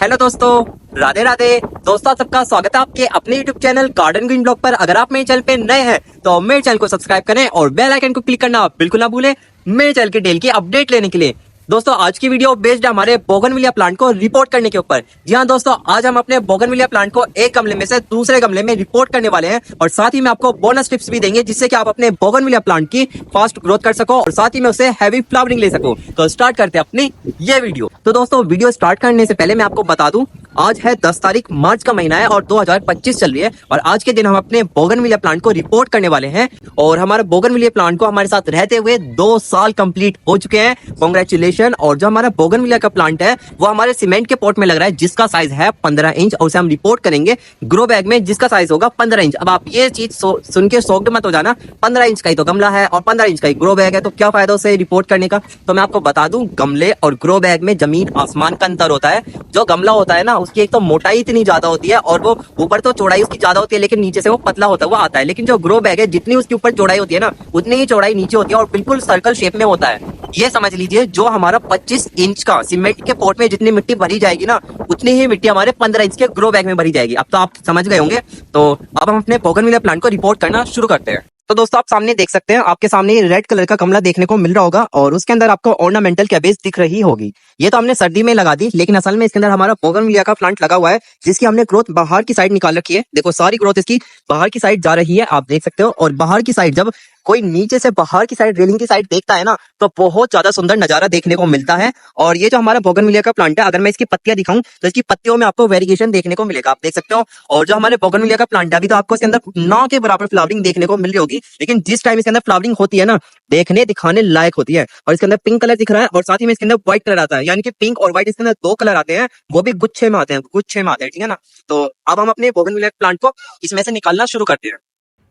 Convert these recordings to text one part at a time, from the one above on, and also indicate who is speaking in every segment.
Speaker 1: Hello दोस्तों, राधे राधे। दोस्तों सबका स्वागत है आपके अपने YouTube channel garden green blog पर। अगर आप मेरे चैनल पे नए हैं तो मेरे चैनल को सब्सक्राइब करें और बेल आइकन को क्लिक करना बिल्कुल ना भूलें मेरे चैनल के डेली की अपडेट लेने के लिए। दोस्तों आज की वीडियो बेस्ड है हमारे बोगनविलिया प्लांट को रिपोर्ट करने के ऊपर। जी हाँ दोस्तों, आज हम अपने बोगनविलिया प्लांट को एक गमले में से दूसरे गमले में रिपोर्ट करने वाले हैं और साथ ही में आपको बोनस टिप्स भी देंगे जिससे कि आप अपने बोगनविलिया प्लांट की फास्ट ग्रोथ कर सको और साथ ही में उसे हैवी फ्लावरिंग ले सको। तो स्टार्ट करते हैं अपनी ये वीडियो। तो दोस्तों वीडियो स्टार्ट करने से पहले मैं आपको बता दूं, आज है 10 तारीख मार्च का महीना है और 2025 चल रही है और आज के दिन हम अपने बोगनविलिया प्लांट को रिपोर्ट करने वाले हैं। और हमारे बोगनविलिया प्लांट को हमारे साथ रहते हुए 2 साल कंप्लीट हो चुके हैं। कांग्रेचुलेशन। और जो हमारा बोगनविलिया का प्लांट है वो हमारे सीमेंट के पॉट में लग रहा है जिसका साइज है 15 इंच और उसे हम रिपोर्ट करेंगे ग्रो बैग में जिसका साइज होगा 15 इंच। अब आप ये चीज सुन के शॉक्ड मत हो जाना, 15 इंच का ही तो गमला है और 15 इंच का ही ग्रो बैग है तो क्या फायदा उसे रिपोर्ट करने का। तो मैं आपको बता दूं, गमले और ग्रो बैग में जमीन आसमान का अंतर होता है। जो गमला होता है ना उसकी एक तो मोटाई इतनी ज्यादा होती है और वो ऊपर तो चौड़ाई उसकी ज्यादा होती है लेकिन नीचे से वो पतला होता है, वो आता है। लेकिन जो ग्रो बैग है जितनी उसके ऊपर चौड़ाई होती है ना उतनी ही चौड़ाई नीचे होती है और बिल्कुल सर्कल शेप में होता है। ये समझ लीजिए, जो हमारा 25 इंच का सीमेंट के पॉट में जितनी मिट्टी भरी जाएगी ना उतनी ही मिट्टी हमारे 15 इंच के ग्रो बैग में भरी जाएगी। अब तो आप समझ गए होंगे। तो अब हम अपने बोगनविलिया प्लांट को रिपोर्ट करना शुरू करते हैं। तो दोस्तों आप सामने देख सकते हैं, आपके सामने रेड कलर का गमला देखने को मिल रहा होगा और उसके अंदर आपको ऑर्नामेंटल कैबेज दिख रही होगी। ये तो हमने सर्दी में लगा दी लेकिन असल में इसके अंदर हमारा बोगनविलिया का प्लांट लगा हुआ है जिसकी हमने ग्रोथ बाहर की साइड निकाल रखी है। देखो सारी ग्रोथ इसकी बाहर की साइड जा रही है, आप देख सकते हो। और बाहर की साइड जब कोई नीचे से बाहर की साइड रेलिंग की साइड देखता है ना तो बहुत ज्यादा सुंदर नजारा देखने को मिलता है। और ये जो हमारा बोगनविलिया का प्लांट है, अगर मैं इसकी पत्तियां दिखाऊं तो इसकी पत्तियों में आपको वेरिएशन देखने को मिलेगा, आप देख सकते हो। और जो हमारे बोगनविलिया का प्लांट है अभी तो आपको इसके अंदर ना के बराबर फ्लावरिंग देखने को मिल रही होगी, लेकिन जिस टाइम इसके अंदर फ्लावरिंग होती है ना देखने दिखाने लायक होती है। और इसके अंदर पिंक कलर दिख रहा है और साथ ही में इसके अंदर व्हाइट कलर आता है, यानी कि पिंक और व्हाइट इसके अंदर 2 कलर आते हैं, वो भी गुच्छे में आते हैं, गुच्छे में आते हैं, ठीक है ना। तो अब हम अपने बोगनविलिया प्लांट को इसमें से निकालना शुरू करते हैं।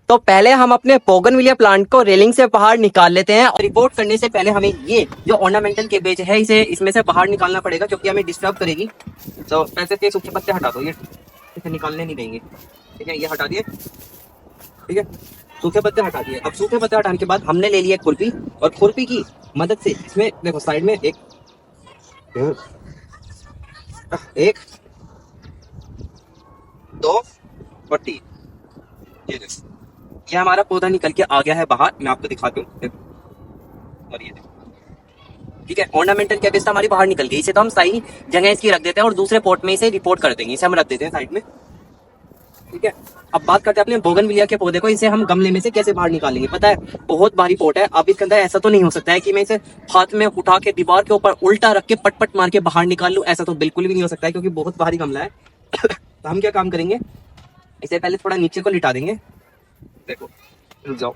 Speaker 1: तो पहले हम अपने बोगनविलिया प्लांट को रेलिंग से बाहर निकाल लेते हैं और रिपोर्ट करने से पहले हमें ये जो ऑर्नामेंटल केबेज है इसे इसमें से बाहर निकालना पड़ेगा क्योंकि हमें डिस्टर्ब करेगी। तो ऐसे के सूखे पत्ते हटा दो, ये इसे निकालने नहीं देंगे, ठीक है। ये हटा दिए, ठीक है, सूखे पत्ते हटा दिए। अब सूखे पत्ते हटाने के बाद हमने ले लिया खुरपी और खुरपी की मदद से इसमें देखो साइड में एक 2 और 3, ये हमारा पौधा निकल के आ गया है बाहर। मैं आपको दिखाता हूँ और ये देखो, ठीक है। ऑर्नामेंटल कैबेज हमारी बाहर निकल गई, इसे तो हम सही जगह इसकी रख देते हैं और दूसरे पॉट में इसे रिपोर्ट कर देंगे। इसे हम रख देते हैं साइड में, ठीक है। अब बात करते हैं अपने बोगनविलिया के पौधे को, इसे हम गमले में से कैसे बाहर निकालेंगे। पता है बहुत भारी पॉट है, अब इसके अंदर ऐसा तो नहीं हो सकता है कि मैं इसे हाथ में उठा के दीवार के ऊपर उल्टा रख के पट मार के बाहर निकाल लूं, ऐसा तो बिल्कुल भी नहीं हो सकता है क्योंकि बहुत भारी गमला है। तो हम क्या काम करेंगे, इसे पहले थोड़ा नीचे को लिटा देंगे। देखो रुक जाओ,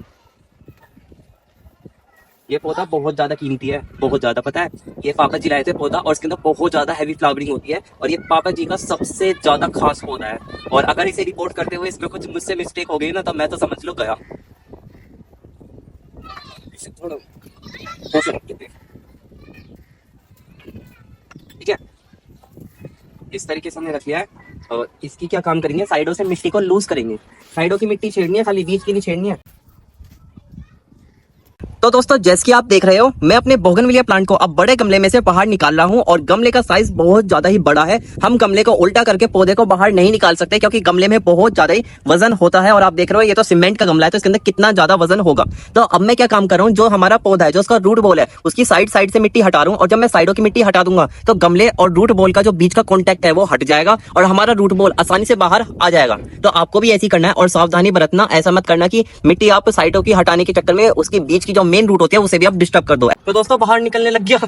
Speaker 1: ये पौधा बहुत ज्यादा कीमती है, बहुत ज्यादा। पता है ये पापा जी लाए थे पौधा और इसके अंदर बहुत ज्यादा हैवी फ्लावरिंग होती है और ये पापा जी का सबसे ज्यादा खास पौधा है। और अगर इसे रिपोर्ट करते हुए इसमें कुछ मुझसे मिस्टेक हो गई ना तो मैं तो समझ लो गया। इसे थोड़ा ऐसे रख देते हैं, ठीक है। इस तरीके से हमने रख लिया है और इसकी क्या काम करेंगे, साइडों से मिट्टी को लूज करेंगे। साइडों की मिट्टी छेड़नी है, खाली बीच की नहीं छेड़नी है। तो दोस्तों जैसे कि आप देख रहे हो मैं अपने बोगनविलिया प्लांट को अब बड़े गमले में से बाहर निकाल रहा हूं और गमले का साइज बहुत ज्यादा ही बड़ा है। हम गमले को उल्टा करके पौधे को बाहर नहीं निकाल सकते क्योंकि गमले में बहुत ज्यादा ही वजन होता है। और आप देख रहे हो ये तो सीमेंट का गमला है तो इसके अंदर कितना ज्यादा वजन होगा। तो अब मैं क्या काम कर रहा हूँ, जो हमारा पौधा है जो उसका रूट बॉल है उसकी साइड से मिट्टी हटा रहा हूँ और जब मैं साइडों की मिट्टी हटा दूंगा तो गमले और रूट बॉल का जो बीच का कॉन्टैक्ट है वो हट जाएगा और हमारा रूट बॉल आसानी से बाहर आ जाएगा। तो आपको भी ऐसी करना है और सावधानी बरतना, ऐसा मत करना कि मिट्टी आप साइडों की हटाने के चक्कर में उसकी बीच की जो मेन रूट होती है उसे भी आप डिस्टर्ब कर दो। तो दोस्तों बाहर निकलने लग गया।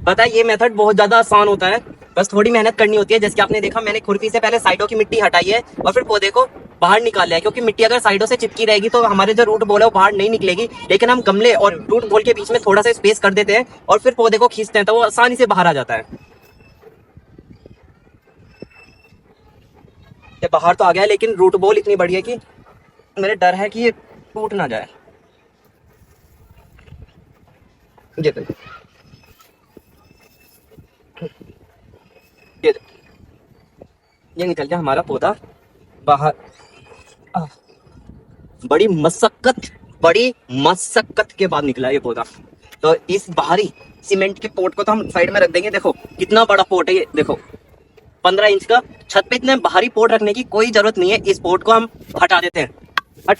Speaker 1: पता है ये मेथड बहुत ज्यादा आसान होता है, बस थोड़ी मेहनत करनी होती है। जैसे कि आपने देखा मैंने खुरपी से पहले साइडों की मिट्टी हटाई है और फिर पौधे को बाहर निकाल लिया है क्योंकि मिट्टी अगर साइडों से चिपकी रहेगी तो हमारे जो रूट बॉल है वो बाहर नहीं निकलेगी। लेकिन हम गमले और रूट बॉल के बीच में थोड़ा सा स्पेस कर देते हैं और फिर पौधे को खींचते हैं तो वो आसानी से बाहर आ जाता है। ये बाहर तो आ गया है लेकिन रूट बॉल इतनी बड़ी है कि मेरे डर है कि ये टूट ना जाए। ये देखो, ये निकल गया हमारा पौधा बाहर। बड़ी मशक्कत के बाद निकला ये पौधा। तो इस बाहरी सीमेंट के पोट को तो हम साइड में रख देंगे। देखो कितना बड़ा पोट है ये, देखो 15 इंच का। छत पे इतने भारी पोर्ट रखने की कोई जरूरत नहीं है, इस पोर्ट को हम हटा देते हैं, हट।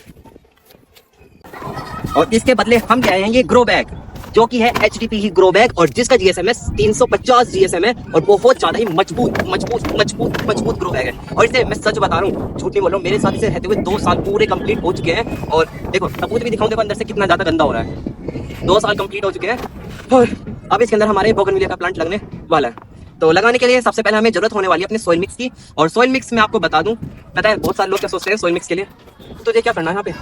Speaker 1: और इसके बदले हम क्या है, ये ग्रो बैग जो कि है HDP ही ग्रो बैग, और जिसका GSM है 350 GSM है, और बहुत ज्यादा ही मजबूत ग्रो बैग है। और इसे मैं सच बता रहा हूँ, झूठ नहीं बोल रहा हूँ, मेरे साथ इसे रहते हुए 2 साल पूरे कंप्लीट हो चुके हैं। और देखो सबूत भी दिखाऊं, देखो अंदर से कितना ज्यादा गंदा हो रहा है। 2 साल कंप्लीट हो चुके हैं, और अब इसके अंदर हमारे बोगनविलिया का प्लांट लगने वाला है। तो लगाने के लिए सबसे पहले हमें जरूरत होने वाली है अपने सॉइल मिक्स की। और सॉइल मिक्स में आपको बता दूं, पता है बहुत सारे लोग क्या सोचते हैं सॉइल मिक्स के लिए, तुझे क्या करना है यहाँ पे,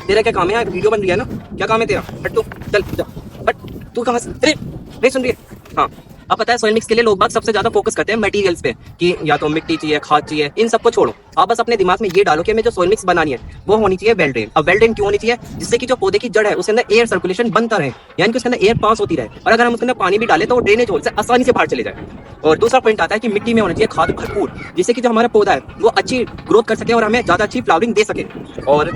Speaker 1: तेरा क्या काम है, वीडियो बन रही है ना, क्या काम है तेरा, हट तू, चल जा, हट तू कहाँ से, अरे नहीं सुन रही है। हाँ, अब पता है सॉइल मिक्स के लिए लोग बात सबसे ज्यादा फोकस करते हैं मटेरियल्स पे, कि या तो मिट्टी चाहिए, खाद चाहिए, इन सबको छोड़ो। आप बस अपने दिमाग में ये डालो कि हमें जो सॉइल मिक्स बनानी है वो होनी चाहिए वेल ड्रेन। अब वेल ड्रेन क्यों होनी चाहिए, जिससे कि जो पौधे की जड़ है उसके अंदर एयर सर्कुलेशन बनता रहे, यानी कि उसके अंदर एयर पास होती रहे, और अगर हम उसके अंदर पानी भी डालें तो वो ड्रेनेज होल से आसानी से बाहर चले जाए। और दूसरा पॉइंट आता है कि मिट्टी में होना चाहिए खाद भरपूर, जिससे कि जो हमारा पौधा है वो अच्छी ग्रोथ कर सके और हमें ज्यादा अच्छी फ्लावरिंग दे सके। और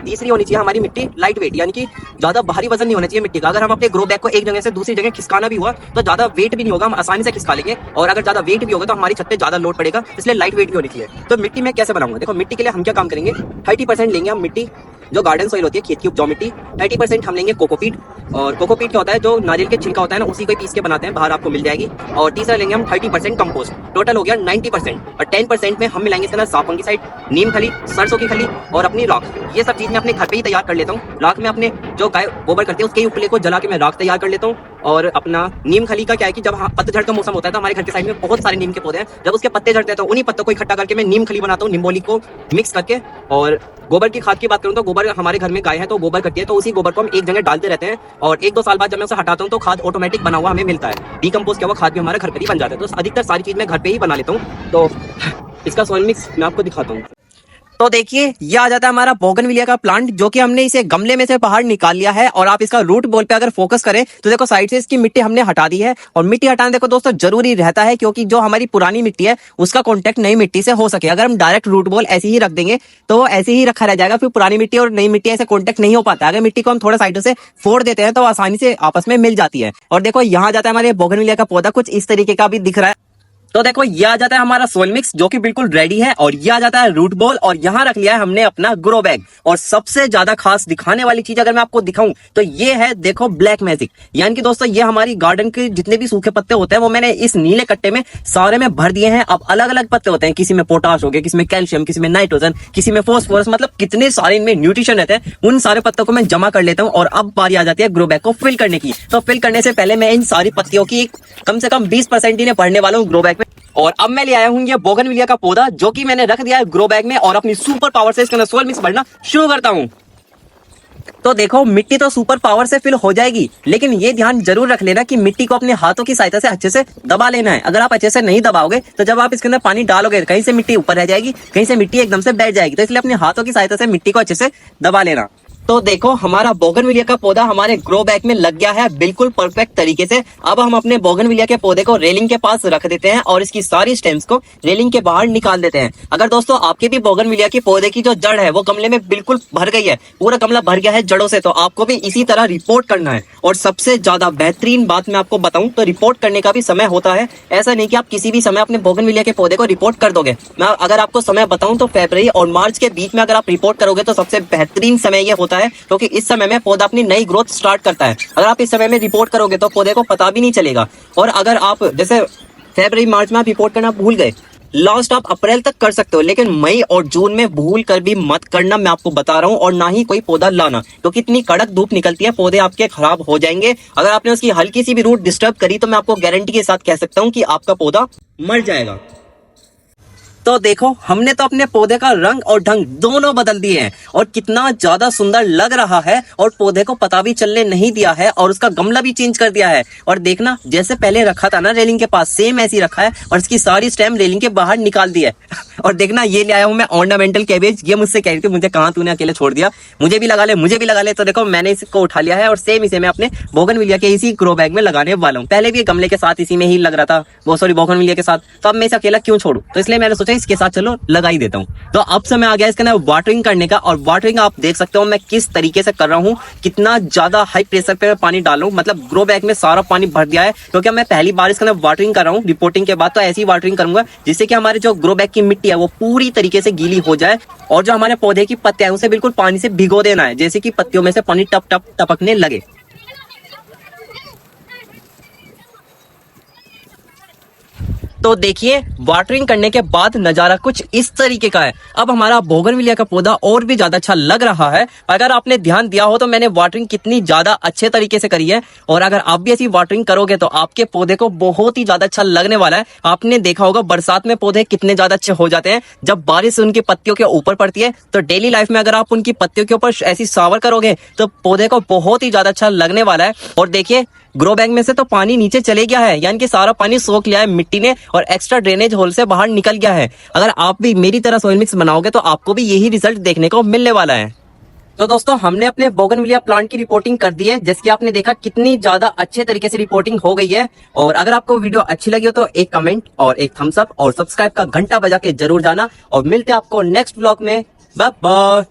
Speaker 1: तीसरी होनी चाहिए हमारी मिट्टी लाइट वेट, यानी कि ज्यादा भारी वजन नहीं होना चाहिए मिट्टी का। अगर हम अपने ग्रो बैग को एक जगह से दूसरी जगह खिसकाना भी हुआ तो ज्यादा वेट भी नहीं होगा, हम आसानी से खिसका लेंगे। और अगर ज्यादा वेट भी होगा तो हमारी छत पे ज्यादा लोड पड़ेगा, इसलिए लाइट वेट भी होनी चाहिए। तो मिट्टी में कैसे बनाऊंगा, देखो मिट्टी के लिए हम क्या काम करेंगे, 30% लेंगे हम मिट्टी जो गार्डन सॉइल होती है, खेत की उपजाऊ मिट्टी, 30% हम लेंगे कोकोपीट। और कोकोपीट क्या होता है, जो नारियल के छिलका होता है ना, उसी को पीस के बनाते हैं, बाहर आपको मिल जाएगी। और तीसरा लेंगे हम 30% कंपोस्ट, टोटल हो गया 90%। और 10% में हम मिलाएंगे इसके अंदर साफन की साइड, नीम खली, सरसों की खली और अपनी राख। ये सब चीज मैं अपने घर पे ही तैयार कर लेता हूँ। राख में अपने जो गाय गोबर करते हैं उसके उपले को जला के मैं राख तैयार कर लेता हूँ। और अपना नीम खली का क्या है कि जब पतझड़ का मौसम होता है तो हमारे घर के साइड में बहुत सारे नीम के पौधे हैं, जब उसके पत्ते झड़ते हैं तो उन्हीं पत्तों को इकट्ठा करके मैं नीम खली बनाता हूँ, निम्बोली को मिक्स करके। और गोबर की खाद की बात करूं तो गोबर हमारे घर में गाय है तो गोबर करती है, तो उसी गोबर को हम एक जगह डालते रहते हैं। और 1-2 साल बाद जब मैं उसे हटाता हूं तो खाद ऑटोमेटिक बना हुआ हमें मिलता है, डीकंपोज किया हुआ खाद भी हमारे घर पर ही बन जाता है। तो अधिकतर सारी चीज मैं घर पे ही बना लेता हूँ। तो इसका सॉइल मिक्स मैं आपको दिखाता हूँ। तो देखिए ये आ जाता है हमारा बोगनविलिया का प्लांट, जो कि हमने इसे गमले में से बाहर निकाल लिया है। और आप इसका रूट बॉल पे अगर फोकस करें तो देखो साइड से इसकी मिट्टी हमने हटा दी है। और मिट्टी हटाना देखो दोस्तों जरूरी रहता है, क्योंकि जो हमारी पुरानी मिट्टी है उसका कांटेक्ट नई मिट्टी से हो सके। अगर हम डायरेक्ट रूट बॉल ऐसे ही रख देंगे तो ऐसे ही रखा रह जाएगा, फिर पुरानी मिट्टी और नई मिट्टी ऐसे कांटेक्ट नहीं हो पाता। अगर मिट्टी को हम थोड़ा साइड से फोड़ देते हैं तो आसानी से आपस में मिल जाती है। और देखो यहाँ जाता है हमारे बोगनविलिया का पौधा, कुछ इस तरीके का भी दिख रहा है। तो देखो ये आ जाता है हमारा सोइल मिक्स जो कि बिल्कुल रेडी है, और ये आ जाता है रूट बॉल, और यहाँ रख लिया है हमने अपना ग्रो बैग। और सबसे ज्यादा खास दिखाने वाली चीज अगर मैं आपको दिखाऊं तो ये है, देखो ब्लैक मैजिक। यानी कि दोस्तों ये हमारी गार्डन के जितने भी सूखे पत्ते होते हैं वो मैंने इस नीले कट्टे में सारे में भर दिए हैं। अब अलग अलग पत्ते होते हैं, किसी में पोटाश हो गया, किसी में कैल्शियम, किसी में नाइट्रोजन, किसी में फॉस्फोरस, मतलब कितने सारे इनमें न्यूट्रिशन रहते हैं। उन सारे पत्तों को मैं जमा कर लेता हूँ। और अब बारी आ जाती है ग्रो बैग को फिल करने की। तो फिल करने से पहले मैं इन सारी पत्तियों की कम से कम 20% ही भरने वाला हूँ ग्रो बैग में। और अब मैं ले आया हूं ये बोगनविलिया का पौधा, जो कि मैंने रख दिया है ग्रो बैग में, और अपनी सुपर पावर से इसके अंदर सोइल मिक्स भरना शुरू करता हूं। तो देखो मिट्टी तो सुपर पावर से फिल हो जाएगी, लेकिन ये ध्यान जरूर रख लेना कि मिट्टी को अपने हाथों की सहायता से अच्छे से दबा लेना है। अगर आप अच्छे से नहीं दबाओगे तो जब आप इसके अंदर पानी डालोगे कहीं से मिट्टी ऊपर रह जाएगी, कहीं से मिट्टी एकदम से बैठ जाएगी। तो इसलिए अपने हाथों की सहायता से मिट्टी को अच्छे से दबा लेना। तो देखो हमारा बोगनविलिया का पौधा हमारे ग्रो बैग में लग गया है बिल्कुल परफेक्ट तरीके से। अब हम अपने बोगनविलिया के पौधे को रेलिंग के पास रख देते हैं और इसकी सारी स्टेम्स को रेलिंग के बाहर निकाल देते हैं। अगर दोस्तों आपके भी बोगनविलिया के पौधे की जो जड़ है वो गमले में बिल्कुल भर गई है, पूरा गमला भर गया है जड़ों से, तो आपको भी इसी तरह रिपोर्ट करना है। और सबसे ज्यादा बेहतरीन बात मैं आपको बताऊं तो रिपोर्ट करने का भी समय होता है। ऐसा नहीं कि आप किसी भी समय अपने बोगनविलिया के पौधे को रिपोर्ट कर दोगे। मैं अगर आपको समय बताऊं तो फरवरी और मार्च के बीच में अगर आप रिपोर्ट करोगे तो सबसे बेहतरीन समय ये होता है, क्योंकि इस समय में पौधा अपनी नई ग्रोथ स्टार्ट करता है। अगर आप इस समय में रिपोर्ट करोगे तो पौधे को पता भी नहीं चलेगा। और अगर आप जैसे फरवरी मार्च में आप रिपोर्ट करना भूल गए, लास्ट आप अप्रैल तक कर सकते हो, लेकिन मई और जून में भूल कर भी मत करना, मैं आपको बता रहा हूं। और ना ही कोई पौधा लाना, क्योंकि इतनी कड़क धूप निकलती है, पौधे आपके खराब हो जाएंगे। अगर आपने उसकी हल्की सी भी रूट डिस्टर्ब करी तो मैं आपको गारंटी के साथ कह सकता हूं कि आपका पौधा मर जाएगा। तो देखो हमने तो अपने पौधे का रंग और ढंग दोनों बदल दिए हैं, और कितना ज्यादा सुंदर लग रहा है। और पौधे को पता भी चलने नहीं दिया है, और उसका गमला भी चेंज कर दिया है। और देखना जैसे पहले रखा था ना रेलिंग के पास, सेम ऐसी रखा है, और इसकी सारी स्टेम रेलिंग के बाहर निकाल दी है। और देखना ये ले आया हूं मैं ऑर्नामेंटल कैबेज। ये मुझसे कह रही थी मुझे कहाँ तूने अकेले छोड़ दिया, मुझे भी लगा ले, मुझे भी लगा ले। तो देखो मैंने इसको उठा लिया है और सेम इसे मैं अपने बोगनविलिया के इसी ग्रो बैग में लगाने वाला हूँ। पहले भी गमले के साथ इसी में ही लग रहा था, वो सॉरी बोगनविलिया के साथ, तो अब मैं इसे अकेला क्यों छोड़ू। तो इसलिए मैंने सोचा इसके साथ चलो लगा ही देता हूँ। तो अब समय आ गया इसका ना वाटरिंग करने का, और वाटरिंग आप देख सकते हो मैं किस तरीके से कर रहा हूँ, कितना ज्यादा हाई प्रेशर पे पानी डाल रहा हूँ। मतलब ग्रो बैग में सारा पानी भर दिया है, क्योंकि मैं पहली बार इसका ना वाटरिंग कर रहा हूँ रिपोर्टिंग के बाद। तो ऐसी वाटरिंग करूंगा जिससे कि हमारे जो ग्रो बैग की मिट्टी है वो पूरी तरीके से गीली हो जाए, और जो हमारे पौधे की पत्तियां हैं उसे बिल्कुल पानी से भिगो देना है, जैसे कि पत्तियों में से पानी टप टप टपकने लगे। तो देखिए वाटरिंग करने के बाद नजारा कुछ इस तरीके का है। अब हमारा बोगनविलिया का पौधा और भी ज्यादा अच्छा लग रहा है। अगर आपने ध्यान दिया हो तो मैंने वाटरिंग कितनी ज्यादा अच्छे तरीके से करी है, और अगर आप भी ऐसी वाटरिंग करोगे तो आपके पौधे को बहुत ही ज्यादा अच्छा लगने वाला है। आपने देखा होगा बरसात में पौधे कितने ज्यादा अच्छे हो जाते हैं जब बारिश उनकी पत्तियों के ऊपर पड़ती है। तो डेली लाइफ में अगर आप उनकी पत्तियों के ऊपर ऐसी शावर करोगे तो पौधे को बहुत ही ज्यादा अच्छा लगने वाला है। और देखिए ग्रो बैग में से तो पानी नीचे चले गया है, यानी कि सारा पानी सोख लिया है मिट्टी ने, और एक्स्ट्रा ड्रेनेज होल से बाहर निकल गया है। अगर आप भी मेरी तरह सोइल मिक्स बनाओगे तो आपको भी यही रिजल्ट देखने को मिलने वाला है। तो दोस्तों हमने अपने बोगनविलिया प्लांट की रिपोर्टिंग कर दी है, जैसे आपने देखा कितनी ज्यादा अच्छे तरीके से रिपोर्टिंग हो गई है। और अगर आपको वीडियो अच्छी लगी हो तो एक कमेंट और एक थम्स अप और सब्सक्राइब का घंटा बजा के जरूर जाना, और मिलते हैं आपको नेक्स्ट ब्लॉग में। Bye bye.